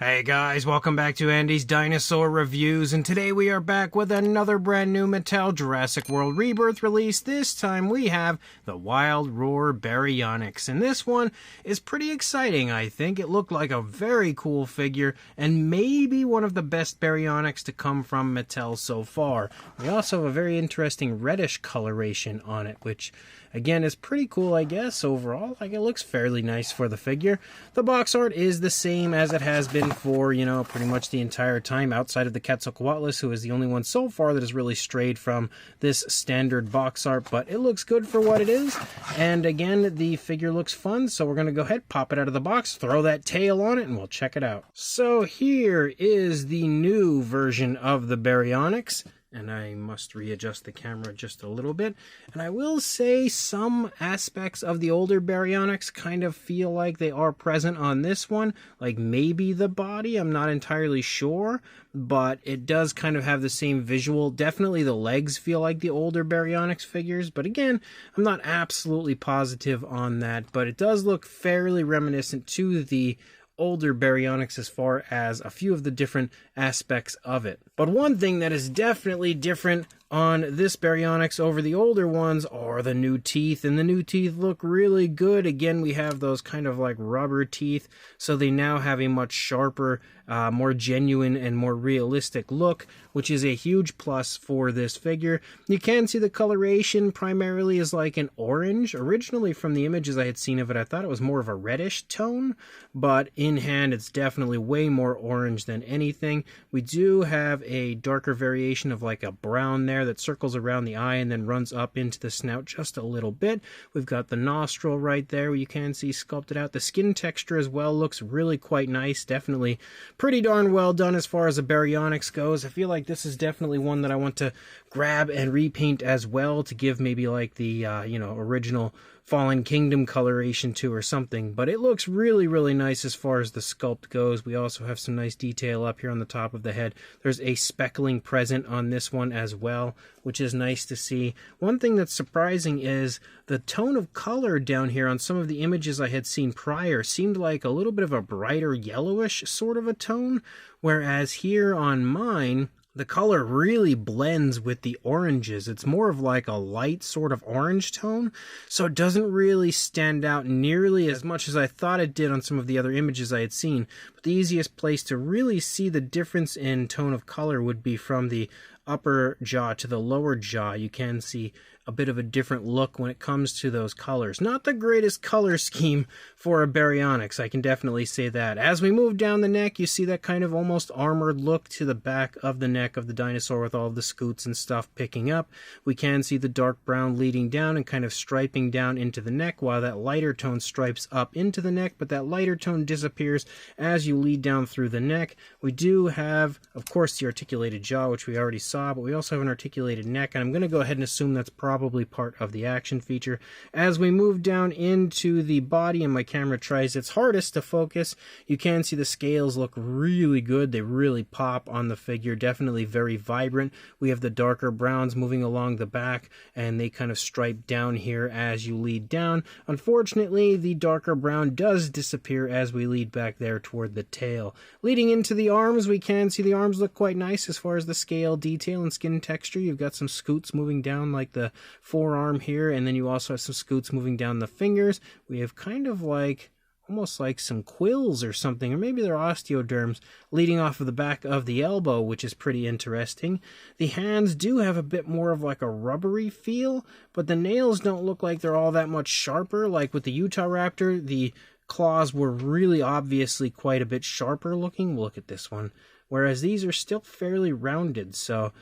Hey guys, welcome back to Andy's Dinosaur Reviews, and today we are back with another brand new Mattel Jurassic World Rebirth release. This time we have the Wild Roar Baryonyx, and this one is pretty exciting, I think. It looked like a very cool figure, and maybe one of the best Baryonyx to come from Mattel so far. We also have a very interesting reddish coloration on it, which again is pretty cool, I guess, overall. Like, it looks fairly nice for the figure. The box art is the same as it has been for, pretty much the entire time, outside of the Quetzalcoatlus, who is the only one so far that has really strayed from this standard box art, but it looks good for what it is. And again, the figure looks fun, so we're going to go ahead, pop it out of the box, throw that tail on it, and we'll check it out. So here is the new version of the Baryonyx. And I must readjust the camera just a little bit. And I will say some aspects of the older Baryonyx kind of feel like they are present on this one. Like maybe the body, I'm not entirely sure. But it does kind of have the same visual. Definitely the legs feel like the older Baryonyx figures. But again, I'm not absolutely positive on that. But it does look fairly reminiscent to the older Baryonyx as far as a few of the different aspects of it. But one thing that is definitely different on this Baryonyx over the older ones are the new teeth, and the new teeth look really good. Again, we have those kind of like rubber teeth, so they now have a much sharper, more genuine and more realistic look, which is a huge plus for this figure. You can see the coloration primarily is like an orange. Originally from the images I had seen of it, I thought it was more of a reddish tone, but in hand it's definitely way more orange than anything. We do have a darker variation of like a brown there that circles around the eye and then runs up into the snout just a little bit. We've got the nostril right there where you can see sculpted out. The skin texture as well looks really quite nice. Definitely pretty darn well done as far as a Baryonyx goes. I feel like this is definitely one that I want to grab and repaint as well to give maybe like the original Fallen Kingdom coloration to or something, but it looks really, really nice as far as the sculpt goes. We also have some nice detail up here on the top of the head. There's a speckling present on this one as well, which is nice to see. One thing that's surprising is the tone of color down here on some of the images I had seen prior seemed like a little bit of a brighter yellowish sort of a tone, whereas here on mine, the color really blends with the oranges. It's more of like a light sort of orange tone, so it doesn't really stand out nearly as much as I thought it did on some of the other images I had seen. But the easiest place to really see the difference in tone of color would be from the upper jaw to the lower jaw. You can see a bit of a different look when it comes to those colors. Not the greatest color scheme for a Baryonyx, I can definitely say that. As we move down the neck, you see that kind of almost armored look to the back of the neck of the dinosaur with all of the scoots and stuff picking up. We can see the dark brown leading down and kind of striping down into the neck, while that lighter tone stripes up into the neck, but that lighter tone disappears as you lead down through the neck. We do have, of course, the articulated jaw, which we already saw, but we also have an articulated neck, and I'm going to go ahead and assume that's probably part of the action feature. As we move down into the body and my camera tries its hardest to focus, you can see the scales look really good. They really pop on the figure, definitely very vibrant. We have the darker browns moving along the back, and they kind of stripe down here as you lead down. Unfortunately, the darker brown does disappear as we lead back there toward the tail. Leading into the arms, we can see the arms look quite nice as far as the scale detail and skin texture. You've got some scoots moving down like the forearm here, and then you also have some scoots moving down the fingers. We have kind of like almost like some quills or something, or maybe they're osteoderms leading off of the back of the elbow, which is pretty interesting. The hands do have a bit more of like a rubbery feel, but the nails don't look like they're all that much sharper. Like with the Utahraptor, the claws were really obviously quite a bit sharper looking. We'll look at this one, whereas these are still fairly rounded. So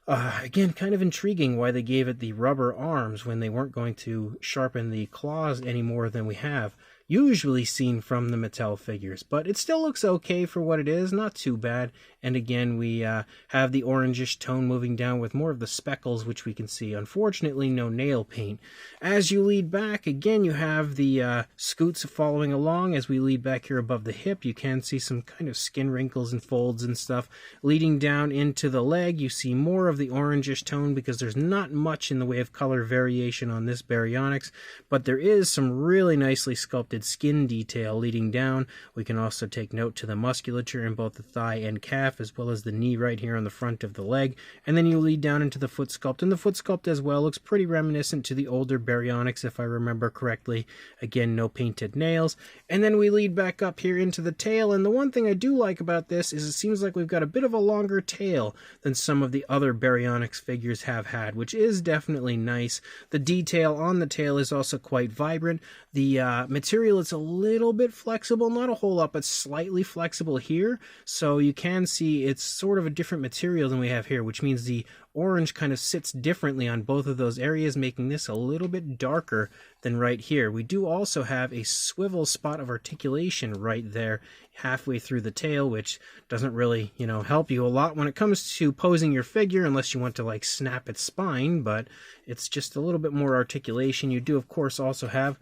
again, kind of intriguing why they gave it the rubber arms when they weren't going to sharpen the claws any more than we have usually seen from the Mattel figures, but it still looks okay for what it is, not too bad. And again, we have the orangish tone moving down with more of the speckles, which we can see. Unfortunately, no nail paint. As you lead back, again, you have the scoots following along. As we lead back here above the hip, you can see some kind of skin wrinkles and folds and stuff. Leading down into the leg, you see more of the orangish tone because there's not much in the way of color variation on this Baryonyx, but there is some really nicely sculpted sculpted skin detail leading down. We can also take note to the musculature in both the thigh and calf, as well as the knee right here on the front of the leg. And then you lead down into the foot sculpt, and the foot sculpt as well looks pretty reminiscent to the older Baryonyx, if I remember correctly. Again, no painted nails. And then we lead back up here into the tail, and the one thing I do like about this is it seems like we've got a bit of a longer tail than some of the other Baryonyx figures have had, which is definitely nice. The detail on the tail is also quite vibrant. The material is a little bit flexible, not a whole lot, but slightly flexible here. So you can see it's sort of a different material than we have here, which means the orange kind of sits differently on both of those areas, making this a little bit darker than right here. We do also have a swivel spot of articulation right there halfway through the tail, which doesn't really, help you a lot when it comes to posing your figure, unless you want to like snap its spine, but it's just a little bit more articulation. You do, of course, also have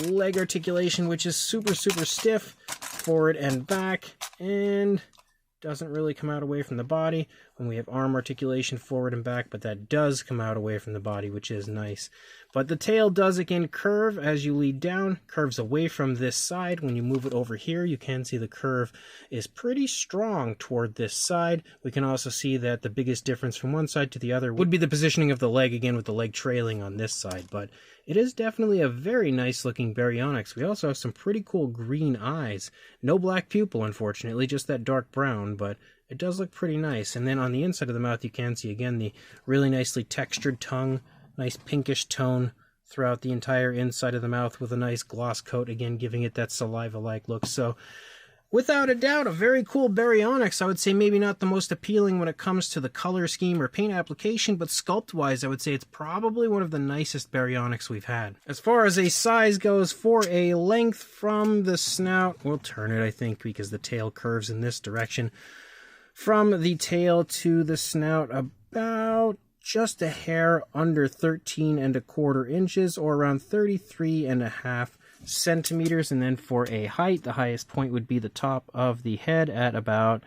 leg articulation, which is super stiff forward and back, and doesn't really come out away from the body. When we have arm articulation forward and back, but that does come out away from the body, which is nice. But the tail does again curve as you lead down, curves away from this side. When you move it over here, you can see the curve is pretty strong toward this side. We can also see that the biggest difference from one side to the other would be the positioning of the leg, again with the leg trailing on this side. But it is definitely a very nice looking Baryonyx. We also have some pretty cool green eyes. No black pupil, unfortunately, just that dark brown, but it does look pretty nice. And then on the inside of the mouth, you can see, again, the really nicely textured tongue, nice pinkish tone throughout the entire inside of the mouth with a nice gloss coat, again, giving it that saliva-like look. So, without a doubt, a very cool Baryonyx. I would say maybe not the most appealing when it comes to the color scheme or paint application, but sculpt-wise, I would say it's probably one of the nicest Baryonyx we've had. As far as a size goes, for a length from the snout, we'll turn it, I think, because the tail curves in this direction. From the tail to the snout, about just a hair under 13¼ inches, or around 33½ centimeters. And then for a height, the highest point would be the top of the head at about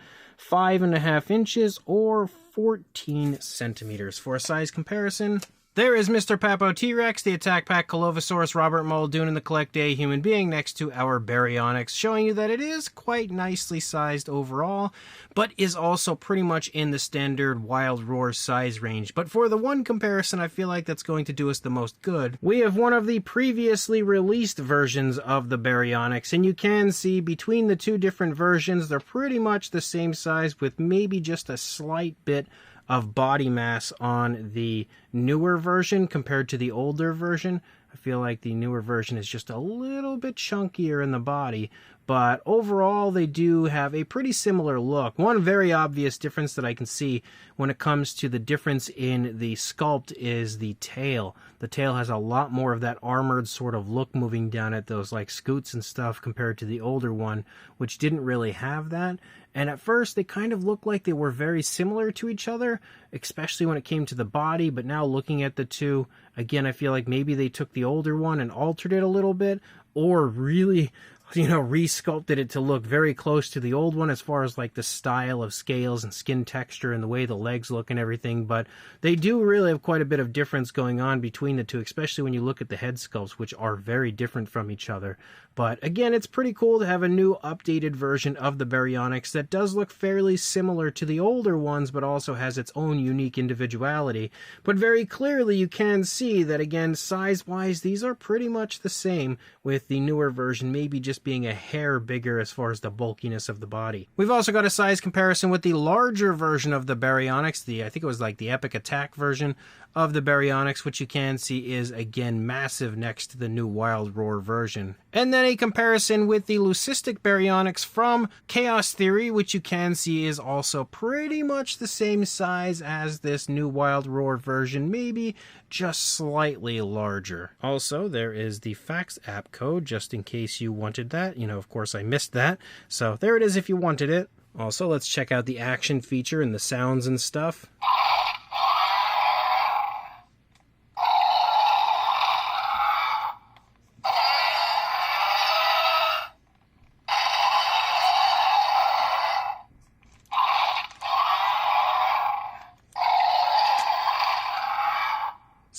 5½ inches or 14 centimeters. For a size comparison, there is Mr. Papo T-Rex, the Attack Pack Colovosaurus, Robert Muldoon, and the Collect Day Human Being next to our Baryonyx, showing you that it is quite nicely sized overall, but is also pretty much in the standard Wild Roar size range. But for the one comparison I feel like that's going to do us the most good, we have one of the previously released versions of the Baryonyx, and you can see between the two different versions, they're pretty much the same size with maybe just a slight bit of body mass on the newer version compared to the older version. I feel like the newer version is just a little bit chunkier in the body, but overall they do have a pretty similar look. One very obvious difference that I can see when it comes to the difference in the sculpt is the tail. The tail has a lot more of that armored sort of look moving down at those like scoots and stuff compared to the older one, which didn't really have that. And at first, they kind of looked like they were very similar to each other, especially when it came to the body. But now looking at the two, again, I feel like maybe they took the older one and altered it a little bit, or really, re-sculpted it to look very close to the old one as far as like the style of scales and skin texture and the way the legs look and everything. But they do really have quite a bit of difference going on between the two, especially when you look at the head sculpts, which are very different from each other. But again, it's pretty cool to have a new updated version of the Baryonyx that does look fairly similar to the older ones, but also has its own unique individuality. But very clearly you can see that, again, size-wise, these are pretty much the same, with the newer version maybe just being a hair bigger as far as the bulkiness of the body. We've also got a size comparison with the larger version of the Baryonyx, I think it was like the Epic Attack version of the Baryonyx, which you can see is, again, massive next to the new Wild Roar version. And then a comparison with the Leucistic Baryonyx from Chaos Theory, which you can see is also pretty much the same size as this new Wild Roar version, maybe just slightly larger. Also, there is the fax app code, just in case you wanted that. Of course, I missed that, so there it is if you wanted it. Also, let's check out the action feature and the sounds and stuff.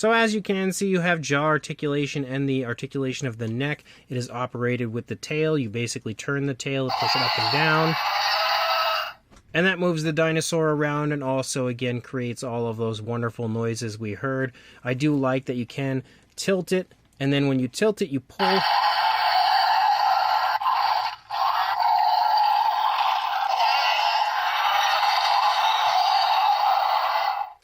So as you can see, you have jaw articulation and the articulation of the neck. It is operated with the tail. You basically turn the tail, push it up and down. And that moves the dinosaur around and also, again, creates all of those wonderful noises we heard. I do like that you can tilt it, and then when you tilt it, you pull.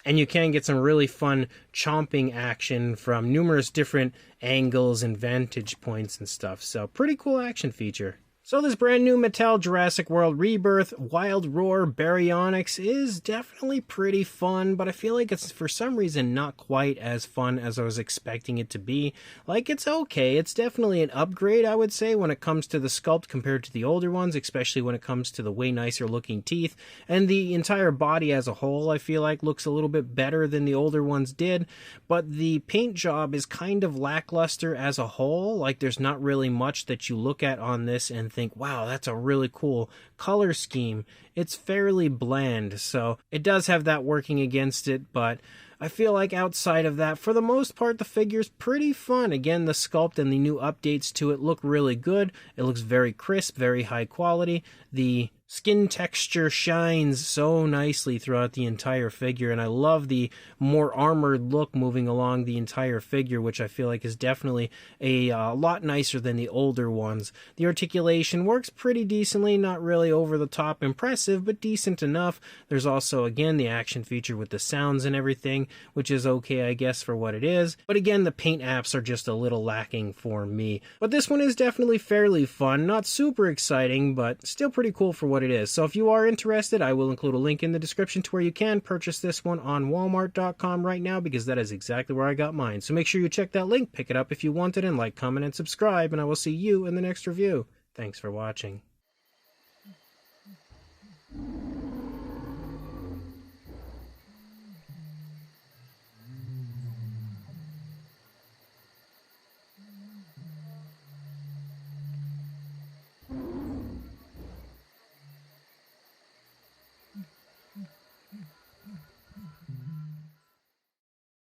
And you can get some really fun chomping action from numerous different angles and vantage points and stuff. So pretty cool action feature. So this brand new Mattel Jurassic World Rebirth Wild Roar Baryonyx is definitely pretty fun, but I feel like it's for some reason not quite as fun as I was expecting it to be. Like, it's okay. It's definitely an upgrade, I would say, when it comes to the sculpt compared to the older ones, especially when it comes to the way nicer looking teeth. And the entire body as a whole, I feel like, looks a little bit better than the older ones did, but the paint job is kind of lackluster as a whole. Like, there's not really much that you look at on this and think, wow, that's a really cool color scheme. It's fairly bland, so it does have that working against it, but I feel like outside of that, for the most part, the figure's pretty fun. Again, the sculpt and the new updates to it look really good. It looks very crisp, very high quality. The skin texture shines so nicely throughout the entire figure, and I love the more armored look moving along the entire figure, which I feel like is definitely a lot nicer than the older ones. The articulation works pretty decently, not really over the top impressive, but decent enough. There's also, again, the action feature with the sounds and everything, which is okay, I guess, for what it is. But again, the paint apps are just a little lacking for me. But this one is definitely fairly fun, not super exciting, but still pretty cool for what it is. So if you are interested, I will include a link in the description to where you can purchase this one on Walmart.com right now, because that is exactly where I got mine. So make sure you check that link, pick it up if you want it, and like, comment, and subscribe, and I will see you in the next review. Thanks for watching.